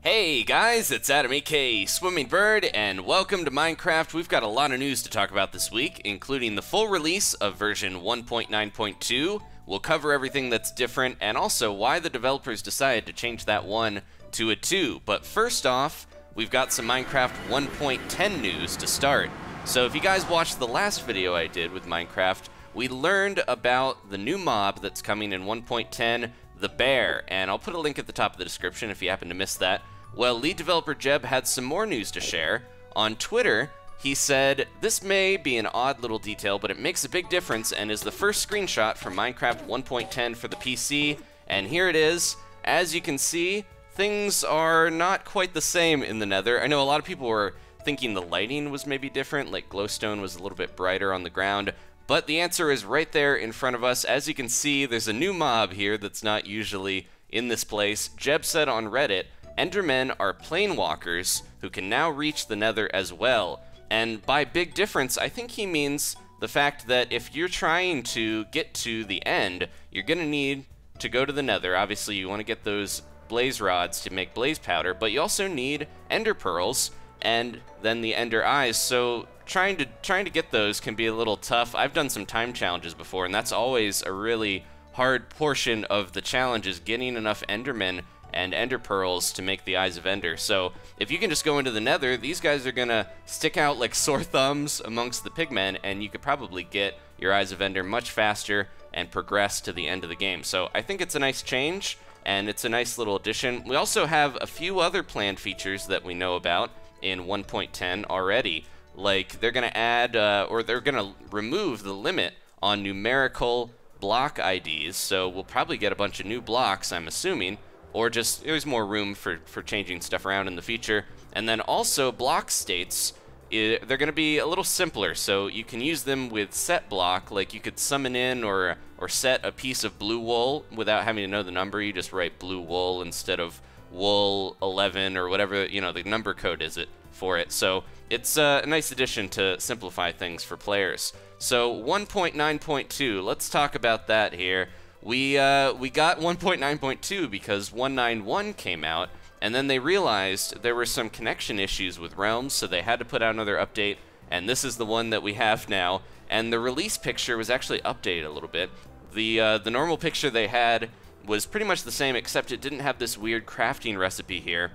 Hey guys, it's Adam aka Swimming Bird, and welcome to Minecraft. We've got a lot of news to talk about this week, including the full release of version 1.9.2. We'll cover everything that's different, and also why the developers decided to change that 1 to a 2. But first off, we've got some Minecraft 1.10 news to start. So if you guys watched the last video I did with Minecraft, we learned about the new mob that's coming in 1.10, the bear, and I'll put a link at the top of the description if you happen to miss that. Well, lead developer Jeb had some more news to share. On Twitter, he said, "This may be an odd little detail, but it makes a big difference and is the first screenshot from Minecraft 1.10 for the PC, and here it is. As you can see, things are not quite the same in the Nether." I know a lot of people were thinking the lighting was maybe different, like glowstone was a little bit brighter on the ground, but the answer is right there in front of us. As you can see, there's a new mob here that's not usually in this place. Jeb said on Reddit, Endermen are planewalkers who can now reach the Nether as well. And by big difference, I think he means the fact that if you're trying to get to the end, you're going to need to go to the Nether. Obviously, you want to get those blaze rods to make blaze powder, but you also need ender pearls and then the ender eyes. So trying to get those can be a little tough. I've done some time challenges before, and that's always a really hard portion of the challenge, is getting enough endermen and ender pearls to make the eyes of ender. So if you can just go into the Nether, these guys are gonna stick out like sore thumbs amongst the pigmen, and you could probably get your eyes of ender much faster and progress to the end of the game. So I think it's a nice change, and it's a nice little addition. We also have a few other planned features that we know about in 1.10 already. Like they're gonna add, or they're gonna remove the limit on numerical block IDs. So we'll probably get a bunch of new blocks, I'm assuming, or just there's more room for changing stuff around in the future. And then also block states, they're going to be a little simpler, so you can use them with set block. Like you could summon in or set a piece of blue wool without having to know the number. You just write blue wool instead of wool 11 or whatever, you know, the number code is it for it. So it's a nice addition to simplify things for players. So 1.9.2, let's talk about that here. We got 1.9.2 because 191 came out, and then they realized there were some connection issues with realms, so they had to put out another update, and this is the one that we have now. And the release picture was actually updated a little bit. The normal picture they had was pretty much the same, except it didn't have this weird crafting recipe here.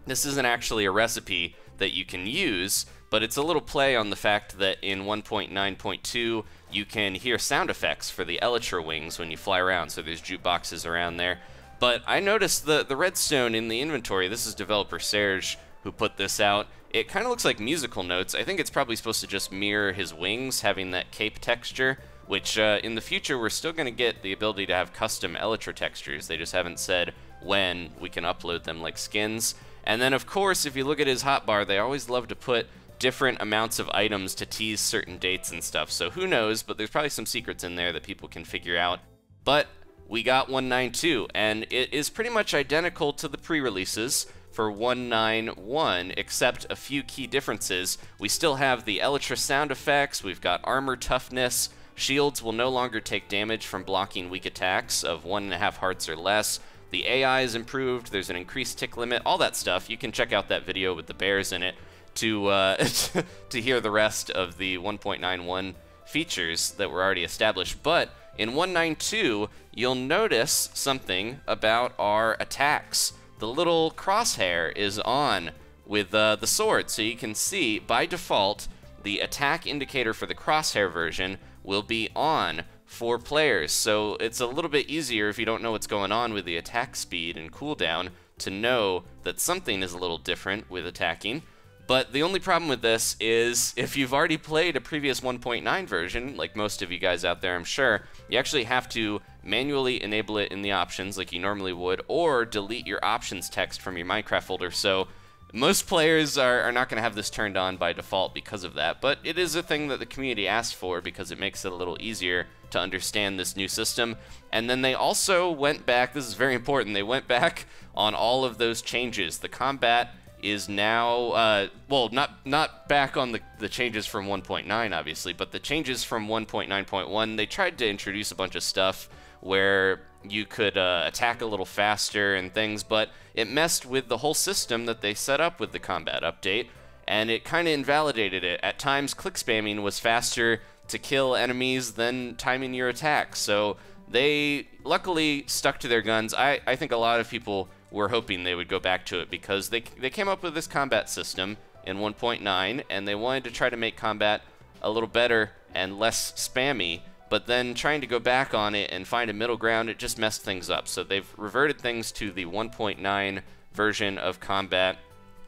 This isn't actually a recipe that you can use, but it's a little play on the fact that in 1.9.2 you can hear sound effects for the elytra wings when you fly around, so there's jukeboxes around there. But I noticed the redstone in the inventory. This is developer Serge who put this out. It kind of looks like musical notes. I think it's probably supposed to just mirror his wings, having that cape texture, which in the future we're still going to get the ability to have custom elytra textures. They just haven't said when we can upload them like skins. And then of course, if you look at his hotbar, they always love to put different amounts of items to tease certain dates and stuff. So who knows, but there's probably some secrets in there that people can figure out. But we got 192, and it is pretty much identical to the pre-releases for 191, except a few key differences. We still have the elytra sound effects, we've got armor toughness, shields will no longer take damage from blocking weak attacks of 1.5 hearts or less. The AI is improved, there's an increased tick limit, all that stuff. You can check out that video with the bears in it to to hear the rest of the 1.91 features that were already established. But in 192, you'll notice something about our attacks. The little crosshair is on with the sword, so you can see by default the attack indicator for the crosshair version will be on for players. So it's a little bit easier if you don't know what's going on with the attack speed and cooldown to know that something is a little different with attacking. But the only problem with this is if you've already played a previous 1.9 version, like most of you guys out there I'm sure, you actually have to manually enable it in the options like you normally would, or delete your options text from your Minecraft folder. So most players are not going to have this turned on by default because of that, but it is a thing that the community asked for because it makes it a little easier to understand this new system. And then they also went back, this is very important, they went back on all of those changes. The combat is now, well, not back on the changes from 1.9, obviously, but the changes from 1.9.1, they tried to introduce a bunch of stuff where you could attack a little faster and things, but it messed with the whole system that they set up with the combat update, and it kind of invalidated it. At times, click spamming was faster to kill enemies than timing your attacks, so they luckily stuck to their guns. I think a lot of people were hoping they would go back to it because they came up with this combat system in 1.9, and they wanted to try to make combat a little better and less spammy, but then trying to go back on it and find a middle ground, it just messed things up. So they've reverted things to the 1.9 version of combat,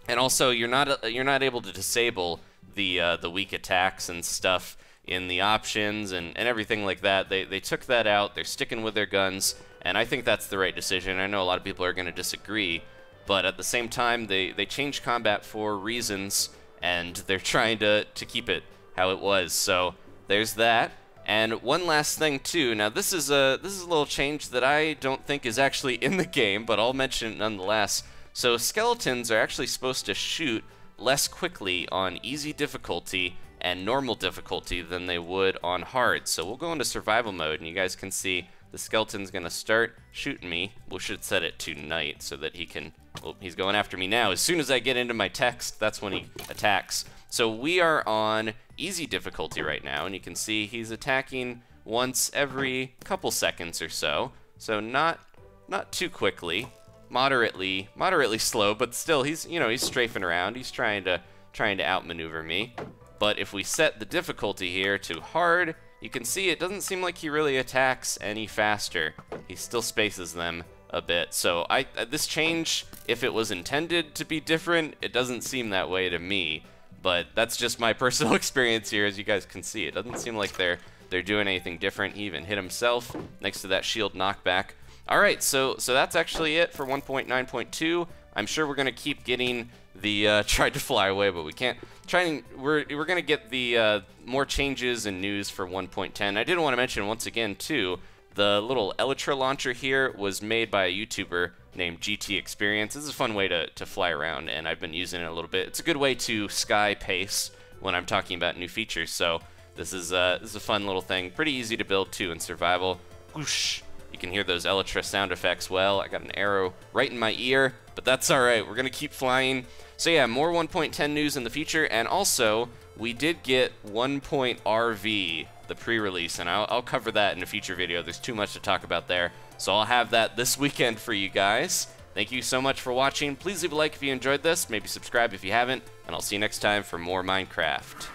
and also you're not able to disable the weak attacks and stuff in the options and everything like that. They took that out. They're sticking with their guns, and I think that's the right decision. I know a lot of people are going to disagree, but at the same time, they changed combat for reasons, and they're trying to keep it how it was. So there's that. And one last thing too. Now this is a little change that I don't think is actually in the game, but I'll mention it nonetheless. So skeletons are actually supposed to shoot less quickly on easy difficulty and normal difficulty than they would on hard. So we'll go into survival mode, and you guys can see the skeleton's gonna start shooting me. We should set it to night so that he can, well, he's going after me now. As soon as I get into my text, that's when he attacks. So we are on easy difficulty right now, and you can see he's attacking once every couple seconds or so. So not too quickly, moderately slow, but still he's strafing around. He's trying to outmaneuver me. But if we set the difficulty here to hard, you can see it doesn't seem like he really attacks any faster. He still spaces them a bit. So this change, if it was intended to be different, it doesn't seem that way to me. But that's just my personal experience here. As you guys can see, it doesn't seem like they're doing anything different. He even hit himself next to that shield knockback. All right, so that's actually it for 1.9.2. I'm sure we're gonna keep getting the tried to fly away, but we can't. We're gonna get the more changes and news for 1.10. I did want to mention once again too, the little Elytra launcher here was made by a YouTuber named GT Experience. This is a fun way to fly around, and I've been using it a little bit. It's a good way to sky pace when I'm talking about new features. So this is a fun little thing. Pretty easy to build too in survival. Whoosh! You can hear those Elytra sound effects well. I got an arrow right in my ear, but that's all right. We're gonna keep flying. So yeah, more 1.10 news in the future, and also we did get 1.RV, the pre-release, and I'll cover that in a future video. There's too much to talk about there, so I'll have that this weekend for you guys. Thank you so much for watching. Please leave a like if you enjoyed this, maybe subscribe if you haven't, and I'll see you next time for more Minecraft.